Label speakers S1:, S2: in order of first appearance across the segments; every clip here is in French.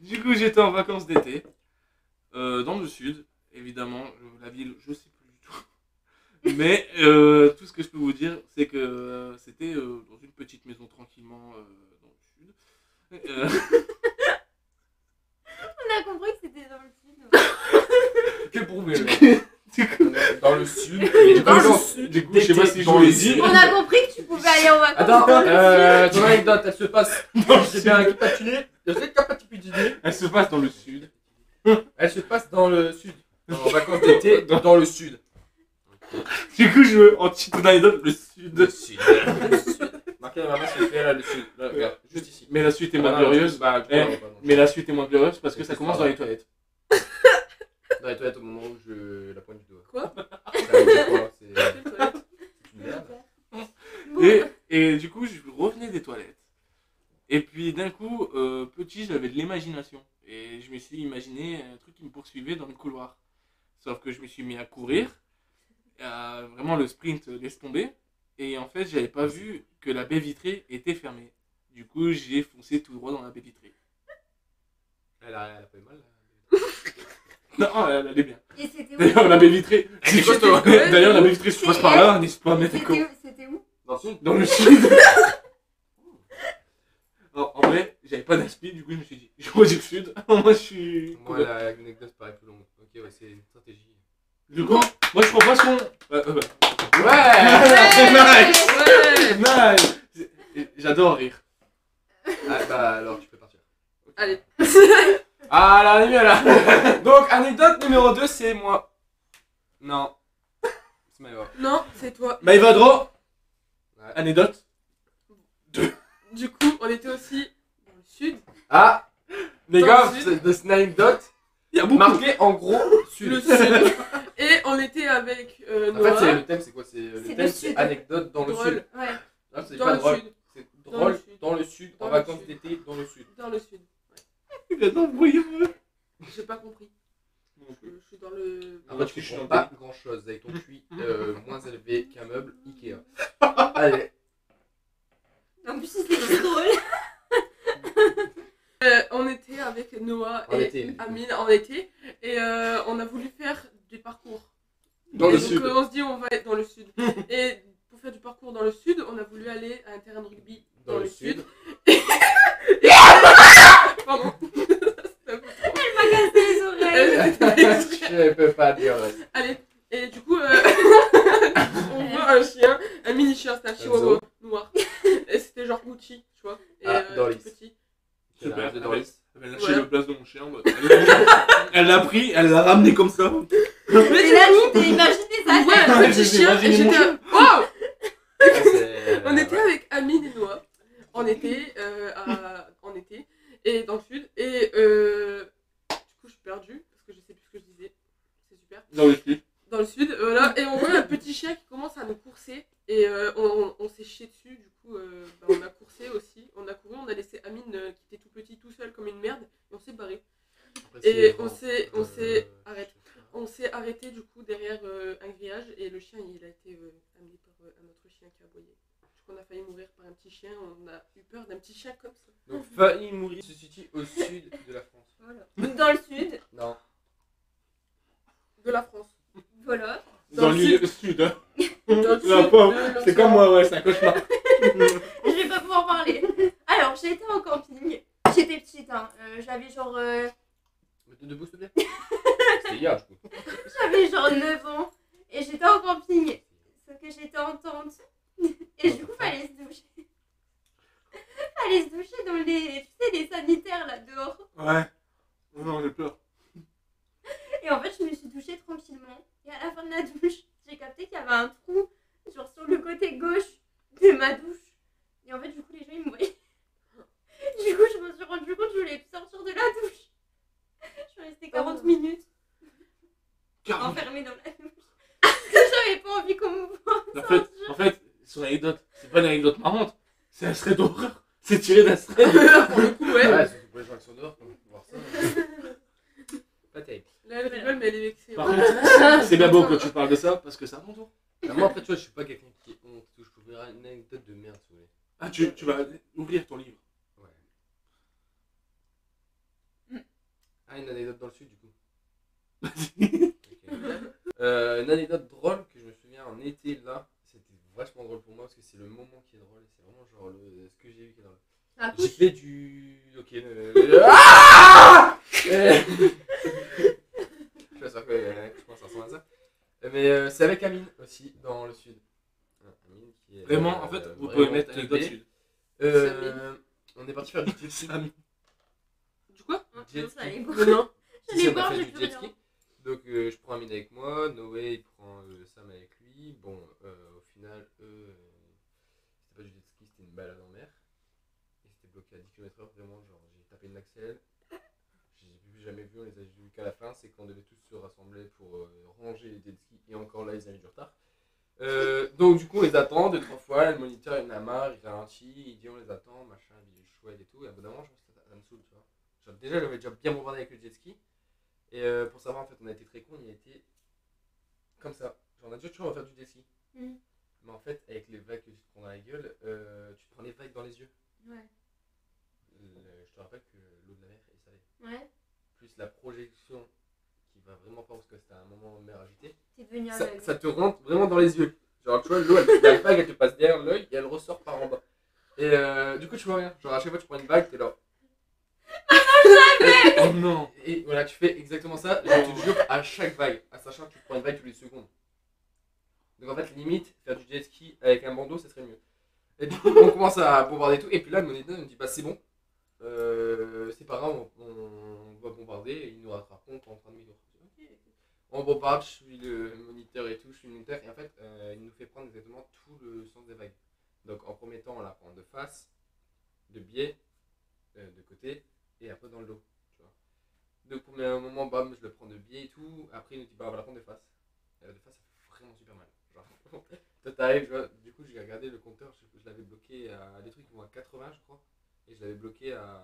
S1: Du coup, j'étais en vacances d'été, dans le sud, évidemment. La ville, je sais plus du tout. Mais tout ce que je peux vous dire, c'est que c'était dans une petite maison tranquillement dans le sud. Euh,
S2: On a compris que c'était dans le sud.
S3: Que prouver le
S1: du coup,
S3: Dans le sud.
S1: du coup, je sais pas si je vous l'ai dit.
S2: On a compris que tu pouvais aller en vacances.
S3: Attends,
S2: dans le sud.
S3: ton anecdote, elle se passe. J'ai bien récapitulé.
S1: Elle se passe dans le sud.
S3: Elle se passe dans le sud. En vacances d'été, dans le sud.
S1: Du coup, en titre d'anecdote, le sud.
S3: Le sud. Marquez la main, c'est fait là, le sud. Là, regarde, juste ici.
S1: Mais la suite est moins
S3: Ah,
S1: glorieuse.
S3: Bah,
S1: Eh,
S3: pardon.
S1: Mais la suite est moins glorieuse parce que ça commence dans les toilettes.
S3: Dans les toilettes au moment où je la pointe du doigt.
S4: Quoi?
S3: Ça veut dire quoi? C'est une merde.
S2: Bon.
S1: Et du coup, je revenais des toilettes. Et puis d'un coup, petit, j'avais de l'imagination. Et je me suis imaginé un truc qui me poursuivait dans le couloir. Sauf que je me suis mis à courir. Vraiment, le sprint laisse tomber. Et en fait, j'avais pas vu que la baie vitrée était fermée. Du coup, j'ai foncé tout droit dans la baie vitrée.
S3: Elle a pas eu mal.
S1: Non, elle allait bien.
S2: Et c'était où?
S1: D'ailleurs, la baie vitrée.
S3: Elle est costaud.
S1: D'ailleurs, la baie vitrée, si tu passes par là, n'hésite pas à mettre un
S2: C'était où?
S3: Dans le sud.
S1: dans le sud. En vrai, j'avais pas d'inspi, du coup je me suis dit, je choisis le sud. Moi je suis.
S3: Moi, l'anecdote paraît plus longue. Ok, ouais, c'est une stratégie.
S1: Du coup, moi je propose qu'on.
S3: Ouais!
S1: Nice. J'adore rire.
S3: Ah, bah alors, tu peux partir.
S4: Allez.
S3: Ah là, on est mieux là. Donc, anecdote numéro 2, c'est moi. Non. C'est Maëva.
S4: Non, c'est toi.
S1: Maëva Dro,
S3: Ouais.
S1: anecdote.
S4: Du coup, on était aussi dans le sud.
S3: Ah! Les
S4: Dans
S3: gars,
S4: le sud.
S3: c'est une anecdote
S1: Il y a beaucoup.
S3: marquée en gros sud.
S4: Le sud. Et on était avec
S3: En
S4: Noah.
S3: fait, le thème, c'est quoi? Le
S2: C'est
S3: thème,
S2: le
S3: c'est
S2: sud.
S3: anecdote dans le
S4: Drôle.
S3: sud.
S2: Ouais.
S3: Non, c'est
S4: Dans
S3: pas
S4: le
S3: drôle.
S4: sud.
S3: C'est
S4: Dans le
S3: drôle
S4: sud.
S3: dans le sud,
S4: Dans
S3: en
S4: le
S3: vacances
S4: sud.
S3: d'été, dans le sud.
S4: Dans le sud.
S1: Maintenant, voyez-moi.
S4: J'ai pas compris. Je suis dans le.
S3: En fait,
S1: tu
S3: tu
S1: fais
S3: comprends
S1: chanter.
S3: pas grand chose avec ton QI moins élevé qu'un meuble Ikea. Allez.
S2: En plus, c'était juste drôle.
S4: On était avec Noah
S3: En
S4: et
S3: été.
S4: Amine en été. Et on a voulu faire des parcours.
S1: Dans
S4: Et
S1: le
S4: donc,
S1: sud.
S4: on se dit, on va être dans le sud. Et pour faire du parcours dans le sud, on a voulu aller à un terrain de rugby
S3: Dans le sud.
S4: Pardon.
S2: Elle m'a cassé les oreilles.
S3: Je peux pas dire. Ouais.
S4: Allez, et du coup, on voit un chien, un mini chien, c'était un chihuahua noir. Et c'était genre Gucci, tu vois. Et
S3: Ah, Doris.
S4: tout petit.
S1: Super.
S3: De Doris.
S1: Elle a lâché
S4: Voilà.
S1: le place de mon chien. Elle l'a pris, elle l'a ramené comme ça.
S2: Mais Nani, t'as imaginé ça?
S4: Ouais, un petit
S1: J'ai
S4: chien, et
S1: imaginé mon
S4: j'étais.
S1: chien.
S4: Wow! On
S3: On
S4: était avec Amine et Noah en été, en été, et dans le sud. Et du coup, je suis perdue parce que je sais plus ce que je disais. C'est super.
S1: Dans le sud.
S4: Dans le sud, voilà. Et on voit un petit chien qui commence à nous courser. Et on s'est chié dessus. Du coup, on a coursé aussi. On a couru, on a laissé Amine qui était tout petit, tout seul comme une merde. Et on s'est barré. Et on s'est arrêté du coup derrière un grillage et le chien il a été amené par un autre chien qui a aboyé. Du coup on a failli mourir par un petit chien, on a eu peur d'un petit chien comme ça.
S3: Donc, failli mourir se situe au sud de la France.
S2: Voilà. Dans le sud,
S3: Non.
S4: De la France.
S2: voilà.
S1: Dans
S4: le
S1: le sud. Hein.
S4: Dans le
S1: La
S4: sud
S1: pauvre.
S4: de
S1: C'est
S4: l'océan.
S1: comme moi, ouais, c'est un cauchemar.
S2: Je vais pas pouvoir parler. Alors, j'étais en camping. J'étais petite, hein. J'avais genre,
S3: Mettez debout, s'il te plaît. C'était hier, du coup.
S2: j'avais genre 9 ans. Et j'étais en camping. Sauf que j'étais en tente. Et du coup, fallait se doucher. Fallait se doucher dans les, tu sais, les sanitaires là dehors.
S1: Ouais. Oh non, j'ai peur.
S2: Et en fait, je me suis douchée tranquillement. Et à la fin de la douche, j'ai capté qu'il y avait un trou, genre sur le côté gauche de ma douche. Et en fait, du coup, les gens ils me voyaient. Du coup, je me suis rendu compte que je voulais plus sortir de la douche. Je suis restée 40 minutes enfermée dans la douche. Parce que j'avais pas envie qu'on me voie.
S1: En fait, son anecdote, c'est pas une anecdote marrante, c'est un thread d'horreur. C'est tiré d'un thread.
S4: Pour le coup, ouais.
S3: Ouais, surtout pour les gens qui sont dehors, pour voir ça. Pas terrible.
S4: Là elle rigole mais elle est vexée.
S1: Par
S4: ouais.
S1: contre, c'est bien beau que tu parles de ça parce que c'est à ton tour.
S3: Moi, après, tu vois, je suis pas quelqu'un qui est honte. Je peux faire une anecdote de merde, si vous voulez.
S1: Ah, tu vas ouvrir ton livre.
S3: Ouais. Ah, une anecdote dans le sud, du coup. Ok. Une anecdote drôle que je me souviens en été, là, c'était vachement drôle pour moi parce que c'est le moment qui est drôle et c'est vraiment genre ce que j'ai vu qui est drôle.
S2: La
S3: J'ai
S2: couche.
S3: fait du. Ok. Ah je suis sûr que je pense que ça ressemble à ça. Mais c'est avec Amine aussi, dans le sud. Amine qui est.
S1: Vraiment, en fait, vous pouvez
S3: vraiment
S1: mettre
S3: teubé.
S1: anecdote sud.
S3: On est parti faire du jet ski.
S4: Du quoi?
S3: Jet
S2: Non,
S3: ski.
S2: ça allait boire.
S4: Non, non.
S3: Si,
S2: J'allais
S3: on a
S2: boire,
S3: fait
S2: j'ai
S3: du
S2: plus
S3: jet
S2: rien.
S3: ski. Donc je prends Amine avec moi, Noé il prend Sam avec lui. Bon, au final, c'était pas du jet ski, c'était une balade en mer. Et c'était bloqué à 10 km/h, vraiment, genre j'ai tapé une axelle. Je les ai plus jamais vus, on les a vus qu'à la fin, c'est qu'on devait tous se rassembler pour ranger les jet skis. Et encore là, ils avaient du retard. Donc du coup, on les attend 2-3 fois. Le moniteur il en a marre, il ralentit, il dit on les attend, machin, il est chouette et tout. Et à bout d'un moment, ça me saoule, tu vois. Genre, déjà, j'avais déjà bien bombardé avec le jet ski. Et pour savoir, en fait, on a été très con, il a été comme ça. Genre, on a dit toujours on va faire du jet ski.
S2: Mm.
S3: Mais en fait, avec les vagues que tu te prends dans la gueule, tu te prends les vagues dans les yeux.
S2: Ouais.
S3: Je te rappelle que l'eau de la mer est salée.
S2: Ouais.
S3: Plus la projection qui va vraiment fort parce que c'était un moment de mer agité.
S2: T'es devenu
S3: Ça,
S2: aveugle.
S3: ça te rentre vraiment dans les yeux. Genre, tu vois, l'eau, la vague, elle te passe derrière l'œil et elle ressort par en bas. Et du coup, tu vois rien. Genre, à chaque fois que tu prends une vague, t'es là.
S1: Oh non.
S3: Et voilà, tu fais exactement ça. Je te jure, à chaque vague, à sachant que tu prends une vague tous les secondes. Donc, en fait, limite, faire du jet ski avec un bandeau, ça serait mieux. Et du coup, on commence à bombarder tout. Et puis là, le moniteur nous dit bah, c'est bon. C'est pas grave, on va bombarder et ils nous rattraperont quand on fera demi-tour. On bombarde, je suis le moniteur et tout, je suis le moniteur et en fait il nous fait prendre exactement tout le sens des vagues. Donc en premier temps on la prend de face, de biais, de côté et après dans le dos. Tu vois. Donc pour un moment bam je le prends de biais et tout, après il nous dit bah on va la prendre de face. Et la de face ça fait vraiment super mal. Genre, toi t'arrives, du coup j'ai regardé le compteur, je l'avais bloqué à des trucs qui vont à 80 je crois. Et je l'avais bloqué à.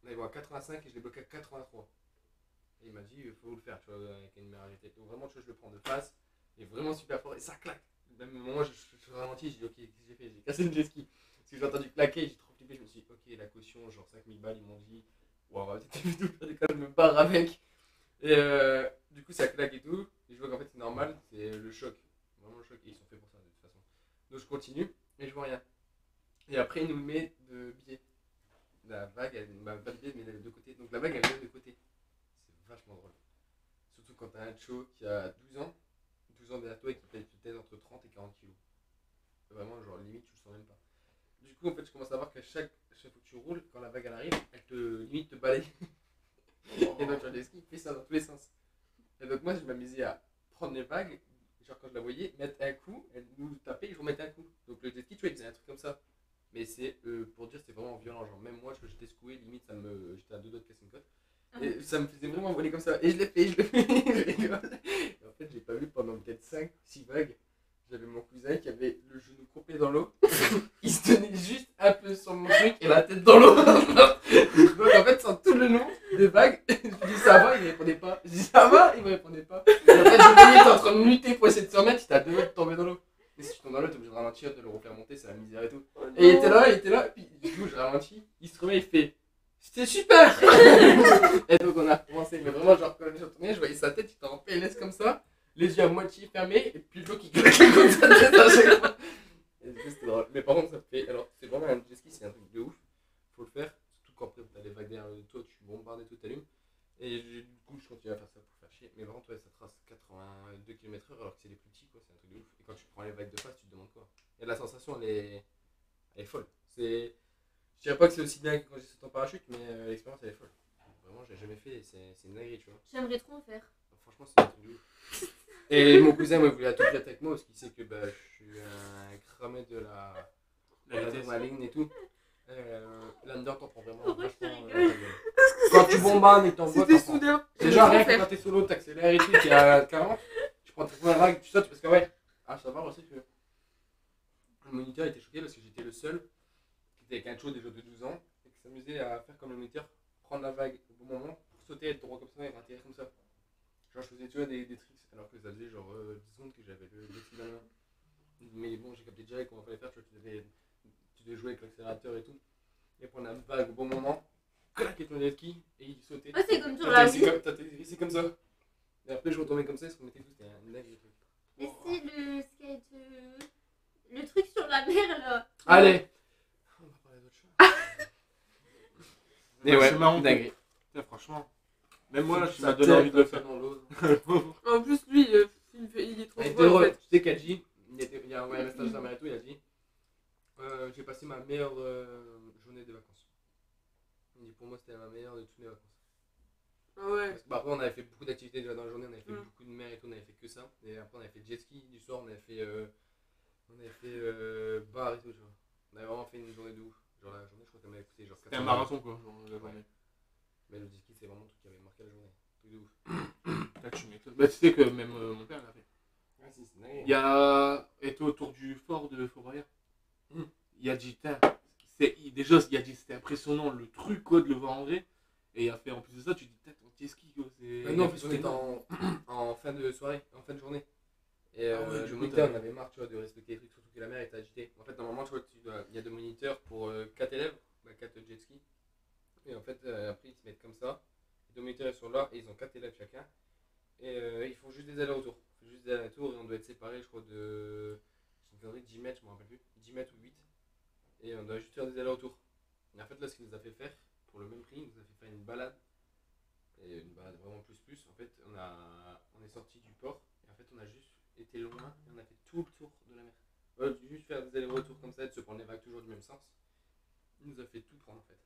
S3: On avait à 85 et je l'ai bloqué à 83. Et il m'a dit, il faut le faire, tu vois, avec une meilleure agilité. Donc vraiment, tu vois, je le prends de face, et vraiment super fort, et ça claque. Même au moment où je ralentis, je dis, ok, qu'est-ce que j'ai fait? J'ai cassé le jet ski. Parce que j'ai entendu claquer, j'ai trop flippé, je me suis dit, ok, la caution, genre 5000 balles, ils m'ont dit, waouh, t'es vidéo, je me barre avec. Et du coup, ça claque et tout, et je vois qu'en fait, c'est normal, c'est le choc. Vraiment le choc, et ils sont faits pour ça, de toute façon. Donc je continue, et je vois rien. Et après, il nous met de biais. La vague, elle m'a pas de biais, mais elle est de deux côtés. Donc la vague, elle vient de côté. C'est vachement drôle. Surtout quand t'as un show qui a 12 ans derrière toi et qui pèse peut-être entre 30 et 40 kilos. Vraiment, genre limite, tu le sens même pas. Du coup, en fait, je commence à voir qu'à chaque fois que tu roules, quand la vague elle arrive, elle te limite te balaye. Et donc, le ski, il fait ça dans tous les sens. Et donc, moi, je m'amusais à prendre les vagues, genre quand je la voyais, mettre un coup, elle nous tapait et je remettais un coup. Donc, le jet ski, tu vois, il faisait un truc comme ça. Mais c'est pour dire, c'était vraiment violent. Genre, même moi, j'étais secoué, limite, j'étais à deux doigts de casser une côte. Et ça me faisait vraiment voler comme ça. Et je l'ai fait, je rigole. Et en fait, j'ai pas vu pendant peut-être 5-6 vagues. J'avais mon cousin qui avait le genou complet dans l'eau. Il se tenait juste un peu sur mon truc et la tête dans l'eau. Donc en fait, sans tout le long des vagues, je lui dis ça va, il me répondait pas. Je dis ça va, il me répondait pas. Et en fait, je voyais, il était en train de lutter pour essayer de se remettre, il était à deux doigts de tomber dans l'eau. Et si tu tombes dans l'eau, t'es obligé de ralentir, de le refaire monter, c'est la misère et tout. Et il était là, puis du coup, je ralentis, il se remet, il fait c'était super. Et donc on a recommencé, mais vraiment, genre quand je retournais, je voyais sa tête, il était en PLS comme ça, les yeux à moitié fermés, et puis l'eau qui claquait comme ça tête à chaque fois. Et du coup, c'était drôle. Mais par contre, ça fait. Alors, c'est vraiment un jet ski, c'est un truc de ouf, faut le faire, surtout quand t'as des vagues derrière toi, tu bombardes et tout, t'allumes. Et du coup, je continue à faire ça pour faire chier. Mais par contre, ouais, ça trace 82 km/h alors que c'est les plus petits, quoi, c'est un truc de ouf. Et quand tu prends les vagues de face, tu te demandes quoi. Et la sensation, elle est folle. C'est. Je dirais pas que c'est aussi bien que quand j'ai sauté en parachute, mais l'expérience elle est folle. Vraiment, je l'ai jamais fait, c'est une dinguerie, tu vois.
S2: J'aimerais trop en faire.
S3: Franchement, c'est un truc de ouf. Et mon cousin, moi, voulait à tout prix être avec moi parce qu'il sait que bah, je suis un cramé de l'adrénaline et tout. Là-dedans, t'en prends vraiment
S2: Pourquoi je te
S3: vachement,
S2: rigole
S3: quand tu bombardes et que t'en vois,
S4: C'était
S3: t'en prends.
S4: soudain.
S3: Déjà, rien que quand t'es solo, t'accélères et tout, t'es à 40, tu prends ta première vague, tu sautes parce que ouais. Ah, ça va aussi que le moniteur était choqué parce que j'étais le seul qui était avec un show déjà de 12 ans et qui s'amusait à faire comme le moniteur, prendre la vague au bon moment pour sauter, être droit comme ça et atterrir comme ça. Genre, je faisais tu vois des tricks alors que ça faisait genre 10 secondes que j'avais le ski dans la main. Mais bon, j'ai capté direct comment fallait faire, tu vois, tu devais jouer avec l'accélérateur et tout. Et prendre la vague au bon moment, clac, et te mon jet ski et il sautait.
S2: Ah, c'est comme sur la Wii.
S3: C'est comme ça. Et après, je retombais comme ça, ils se remettaient tous. C'était un dingue le truc.
S2: Et c'est le skate. Le truc sur la mer là.
S3: Allez. On va parler d'autre chose.
S1: Et ouais,
S3: c'est marrant.
S1: dingue. Franchement, même moi, je
S3: Ça
S1: m'a donné envie de le
S3: faire
S1: faire.
S3: dans l'eau.
S4: En plus, lui, il est trop
S3: Il était
S4: drôle en
S3: drôle.
S4: fait.
S3: Tu sais, Kadji, il a envoyé un message à sa mère et tout, il a dit j'ai passé ma meilleure journée de vacances. Il dit pour moi, c'était ma meilleure de toutes mes vacances.
S4: Ah ouais.
S3: Parce que, bah, après, on avait fait beaucoup d'activités déjà dans la journée, on avait fait
S4: Mm.
S3: beaucoup de mer et tout, on avait fait que ça. Et après, on avait fait jet ski du soir, on avait fait bar et tout, tu vois. On avait vraiment fait une journée de ouf. Genre, la journée, je crois qu'elle m'avait coûté genre 400
S1: C'était un marathon quoi. Genre, la
S3: Ouais.
S1: journée.
S3: Mais le jet ski, c'est vraiment le truc qui avait marqué la journée. Truc de ouf.
S1: Là, tu m'étonnes. Bah, tu sais que même mon père l'a fait.
S3: Ah, si, c'est dingue.
S1: Il y a été autour du fort de Fort-Boyard.
S3: Mm.
S1: Il a dit, déjà, il a dit c'était impressionnant le truc quoi de le voir en vrai. Et il a fait en plus de ça, tu dis peut-être ton jet ski quoi.
S3: Non, en plus, on était en fin de soirée, en fin de journée. Et
S1: Ah ouais, du
S3: le
S1: coup,
S3: moniteur,
S1: t'as-
S3: on avait marre, tu vois, de respecter les trucs, surtout que la mer était agitée. En fait, normalement, tu vois, il y a deux moniteurs pour 4 élèves, 4 jet ski. Et en fait, après, ils se mettent comme ça. Les deux moniteurs ils sont là et ils ont 4 élèves chacun. Et ils font juste des allers-retours. Ils font juste des allers-retours et on doit être séparés, je crois, de. C'est une connerie, 10 mètres, je me rappelle plus. 10 mètres ou 8. Et on doit juste faire des allers-retours. Et en fait, là, ce qu'il nous a fait faire, pour le même prix, il nous a fait faire une balade. Et une balade vraiment plus. En fait, on est sorti du port. Et en fait, on a juste été loin et on a fait tout le tour de la mer. Juste faire des allers-retours comme ça, de se prendre les vagues toujours du même sens. Il nous a fait tout prendre en fait.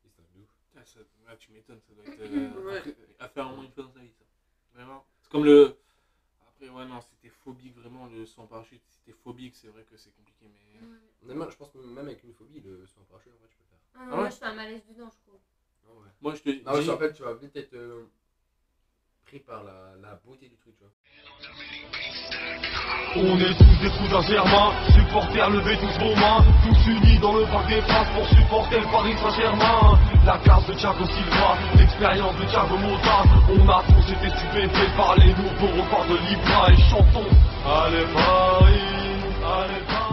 S3: Et c'est un de ouf.
S1: Ah, ça, là, tu m'étonnes, ça doit être
S4: Ouais.
S1: à faire au moins une fois dans sa vie ça. Vraiment. C'est comme le. Après, ouais, non, c'était phobique vraiment le saut en parachute. C'était phobique, c'est vrai que c'est compliqué, mais.
S3: Honnêtement, je pense que même avec une phobie, le saut en parachute, en vrai, tu peux le faire.
S2: Ah non,
S1: Ah ouais.
S2: moi je fais un malaise dedans, je crois.
S3: Non, ouais.
S1: Moi, je te dis.
S3: Non, je te rappelle, tu vas vite être pris par la beauté du truc, tu vois.
S5: On est tous des trous d'un germain, supporters levez tous vos mains, tous unis dans le parc des Princes pour supporter le Paris Saint-Germain. La classe de Thiago Silva, l'expérience de Thiago Motta, on a tous été stupéfaits par les nouveaux records de Libra et chantons. Allez Paris, allez Paris.